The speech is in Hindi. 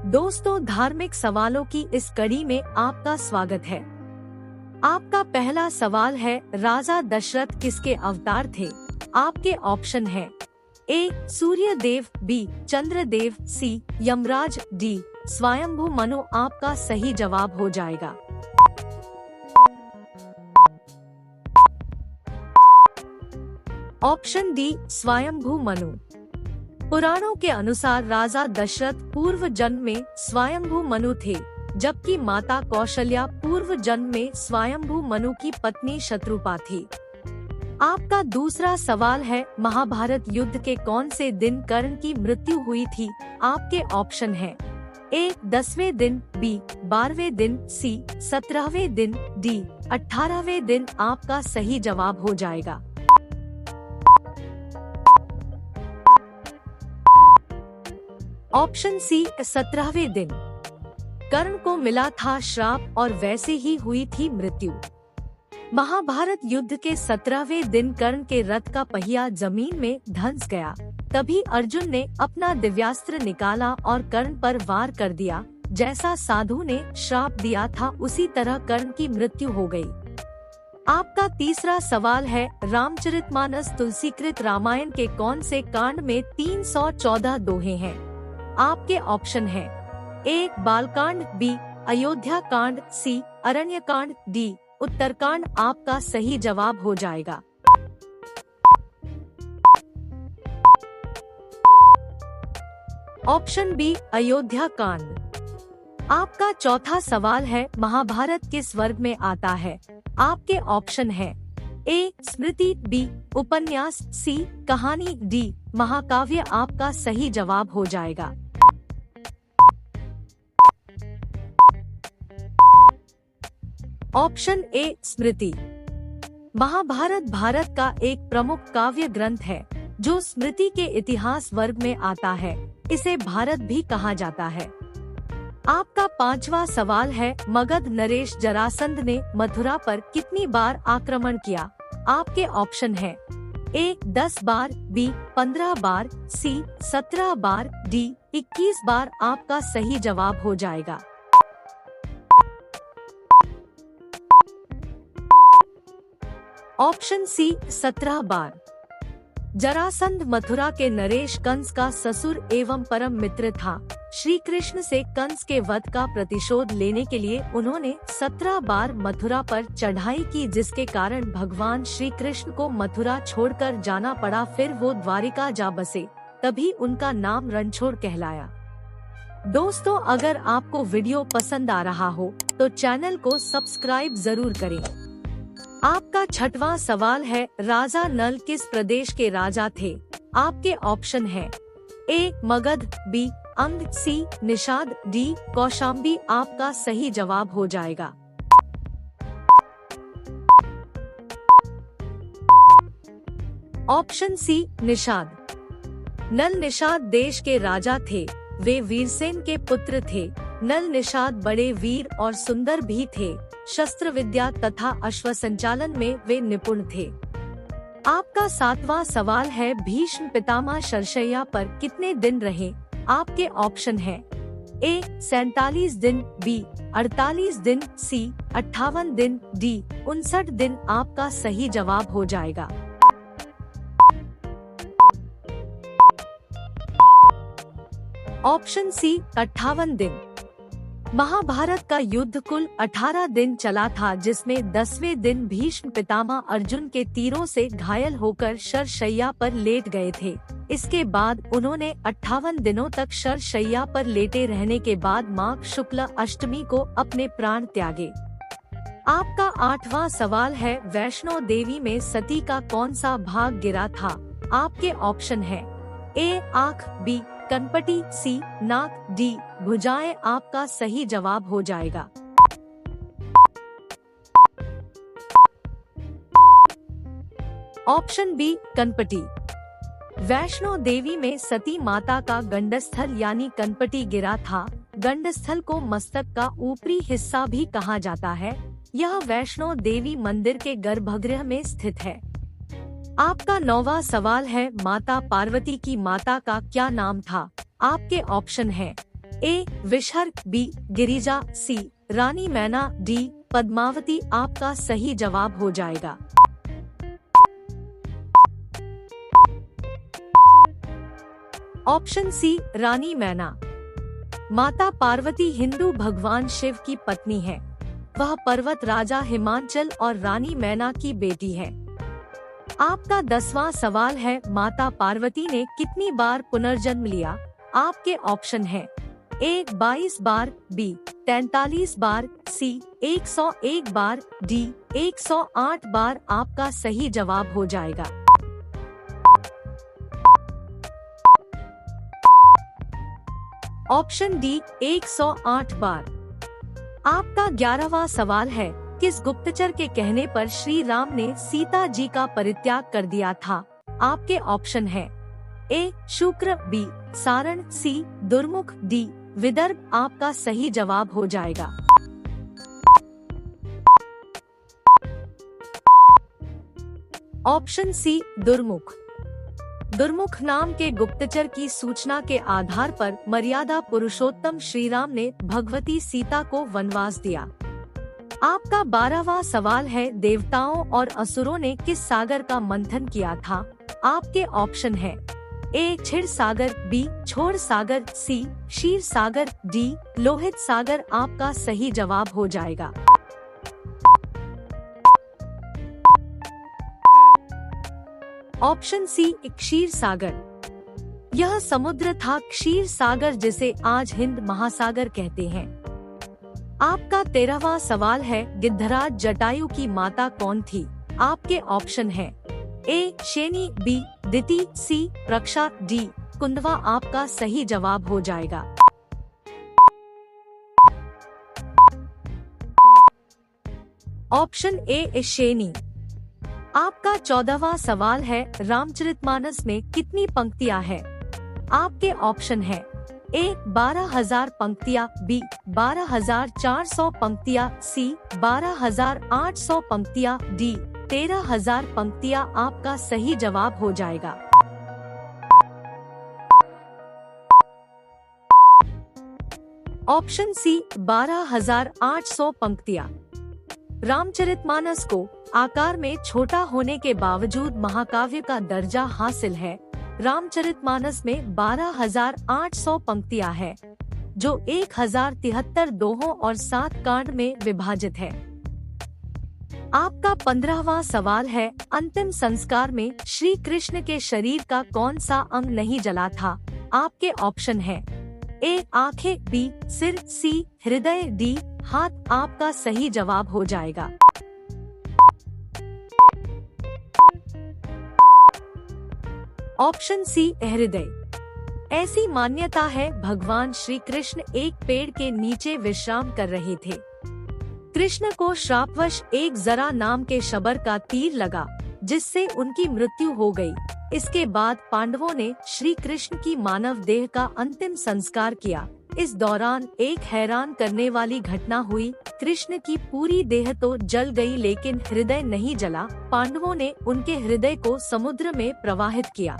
दोस्तों, धार्मिक सवालों की इस कड़ी में आपका स्वागत है। आपका पहला सवाल है, राजा दशरथ किसके अवतार थे? आपके ऑप्शन है ए सूर्यदेव, बी चंद्रदेव, सी यमराज, डी स्वयंभू मनु। आपका सही जवाब हो जाएगा ऑप्शन डी स्वयंभू मनु। पुराणों के अनुसार राजा दशरथ पूर्व जन्म में स्वयंभू मनु थे, जबकि माता कौशल्या पूर्व जन्म में स्वयंभू मनु की पत्नी शत्रुपा थी। आपका दूसरा सवाल है, महाभारत युद्ध के कौन से दिन कर्ण की मृत्यु हुई थी? आपके ऑप्शन है ए 10वें दिन, बी 12वें दिन, सी 17वें दिन, डी 18वें दिन। आपका सही जवाब हो जाएगा ऑप्शन सी 17वें दिन। कर्ण को मिला था श्राप और वैसे ही हुई थी मृत्यु। महाभारत युद्ध के 17वें दिन कर्ण के रथ का पहिया जमीन में धंस गया। तभी अर्जुन ने अपना दिव्यास्त्र निकाला और कर्ण पर वार कर दिया। जैसा साधु ने श्राप दिया था, उसी तरह कर्ण की मृत्यु हो गई। आपका तीसरा सवाल है, रामचरितमानस तुलसीकृत रामायण के कौन से कांड में 314 दोहे हैं? आपके ऑप्शन है ए बालकांड, बी अयोध्या कांड, सी अरण्य कांड, डी उत्तरकांड। आपका सही जवाब हो जाएगा ऑप्शन बी अयोध्या कांड। आपका चौथा सवाल है, महाभारत किस वर्ग में आता है? आपके ऑप्शन है ए स्मृति, बी उपन्यास, सी कहानी, डी महाकाव्य। आपका सही जवाब हो जाएगा ऑप्शन ए स्मृति। महाभारत भारत का एक प्रमुख काव्य ग्रंथ है, जो स्मृति के इतिहास वर्ग में आता है। इसे भारत भी कहा जाता है। आपका पांचवा सवाल है, मगध नरेश जरासंध ने मथुरा पर कितनी बार आक्रमण किया? आपके ऑप्शन है ए 10 बार, बी 15 बार, सी 17 बार, डी 21 बार। आपका सही जवाब हो जाएगा ऑप्शन सी 17 बार। जरासंध मथुरा के नरेश कंस का ससुर एवं परम मित्र था। श्री कृष्ण से कंस के वध का प्रतिशोध लेने के लिए उन्होंने 17 बार मथुरा पर चढ़ाई की, जिसके कारण भगवान श्री कृष्ण को मथुरा छोड़कर जाना पड़ा। फिर वो द्वारिका जा बसे, तभी उनका नाम रणछोड़ कहलाया। दोस्तों, अगर आपको वीडियो पसंद आ रहा हो तो चैनल को सब्सक्राइब जरूर करें। आपका छठवां सवाल है, राजा नल किस प्रदेश के राजा थे? आपके ऑप्शन है ए मगध, बी अंग, सी निषाद, डी कौशाम्बी। आपका सही जवाब हो जाएगा ऑप्शन सी निषाद। नल निषाद देश के राजा थे। वे वीरसेन के पुत्र थे। नल निषाद बड़े वीर और सुंदर भी थे। शस्त्र विद्या तथा अश्व संचालन में वे निपुण थे। आपका सातवां सवाल है, भीष्म पितामह शरशय्या पर कितने दिन रहे? आपके ऑप्शन है ए 47 दिन, बी 48 दिन, सी 58 दिन, डी 59 दिन। आपका सही जवाब हो जाएगा ऑप्शन सी 58 दिन। महाभारत का युद्ध कुल 18 दिन चला था, जिसमें 10वें दिन भीष्म पितामह अर्जुन के तीरों से घायल होकर शरशय्या पर लेट गए थे। इसके बाद उन्होंने 58 दिनों तक शरशय्या पर लेटे रहने के बाद माघ शुक्ल अष्टमी को अपने प्राण त्यागे। आपका आठवां सवाल है, वैष्णो देवी में सती का कौन सा भाग गिरा था? आपके ऑप्शन है ए आँख, बी कनपटी, सी नाक, डी भुजाएं। आपका सही जवाब हो जाएगा ऑप्शन बी कनपटी। वैष्णो देवी में सती माता का गंडस्थल यानी कनपटी गिरा था। गंडस्थल को मस्तक का ऊपरी हिस्सा भी कहा जाता है। यह वैष्णो देवी मंदिर के गर्भगृह में स्थित है। आपका 9वां सवाल है, माता पार्वती की माता का क्या नाम था? आपके ऑप्शन है ए विषहर, बी गिरिजा, सी रानी मैना, डी पद्मावती आपका सही जवाब हो जाएगा। ऑप्शन सी रानी मैना। माता पार्वती हिंदू भगवान शिव की पत्नी है। वह पर्वत राजा हिमांचल और रानी मैना की बेटी है। आपका 10वां सवाल है, माता पार्वती ने कितनी बार पुनर्जन्म लिया? आपके ऑप्शन हैं ए 22 बार, बी 43 बार, सी 101 बार, डी 108 बार आपका सही जवाब हो जाएगा। ऑप्शन डी 108 बार। आपका 11वां सवाल है, किस गुप्तचर के कहने पर श्री राम ने सीता जी का परित्याग कर दिया था? आपके ऑप्शन है ए शुक्र, बी सारण, सी दुर्मुख, डी विदर्भ आपका सही जवाब हो जाएगा। Option C Durmukh. दुर्मुख नाम के गुप्तचर की सूचना के आधार पर मर्यादा पुरुषोत्तम श्री राम ने भगवती सीता को वनवास दिया। आपका 12वां सवाल है, देवताओं और असुरों ने किस सागर का मंथन किया था? आपके ऑप्शन है ए क्षीर सागर, बी छोड़ सागर, सी क्षीर सागर, डी लोहित सागर आपका सही जवाब हो जाएगा। ऑप्शन सी क्षीर सागर। यह समुद्र था क्षीर सागर, जिसे आज हिंद महासागर कहते हैं। आपका 13वां सवाल है, गिद्धराज जटायु की माता कौन थी? आपके ऑप्शन है ए शेनी, बी दिति, सी रक्षा, डी कुंदवा आपका सही जवाब हो जाएगा। ऑप्शन ए शेनी। आपका 14वां सवाल है, रामचरितमानस में कितनी पंक्तियां हैं? आपके ऑप्शन है ए 12,000 पंक्तियां, बी 12,400 पंक्तियां, सी 12,800 पंक्तियां, डी 13,000 पंक्तियां आपका सही जवाब हो जाएगा। ऑप्शन सी 12,800 पंक्तियां। रामचरितमानस को आकार में छोटा होने के बावजूद महाकाव्य का दर्जा हासिल है। रामचरितमानस में 12,800 पंक्तियां हैं, जो 1,073 दोहों और 7 कांड में विभाजित है। आपका 15वां सवाल है, अंतिम संस्कार में श्री कृष्ण के शरीर का कौन सा अंग नहीं जला था? आपके ऑप्शन है ए आंखें, बी सिर, सी हृदय, डी हाथ आपका सही जवाब हो जाएगा। ऑप्शन सी हृदय। ऐसी मान्यता है, भगवान श्री कृष्ण एक पेड़ के नीचे विश्राम कर रहे थे। कृष्ण को श्रापवश एक जरा नाम के शबर का तीर लगा, जिससे उनकी मृत्यु हो गई। इसके बाद पांडवों ने श्री कृष्ण की मानव देह का अंतिम संस्कार किया। इस दौरान एक हैरान करने वाली घटना हुई। कृष्ण की पूरी देह तो जल गई, लेकिन हृदय नहीं जला। पांडवों ने उनके हृदय को समुद्र में प्रवाहित किया।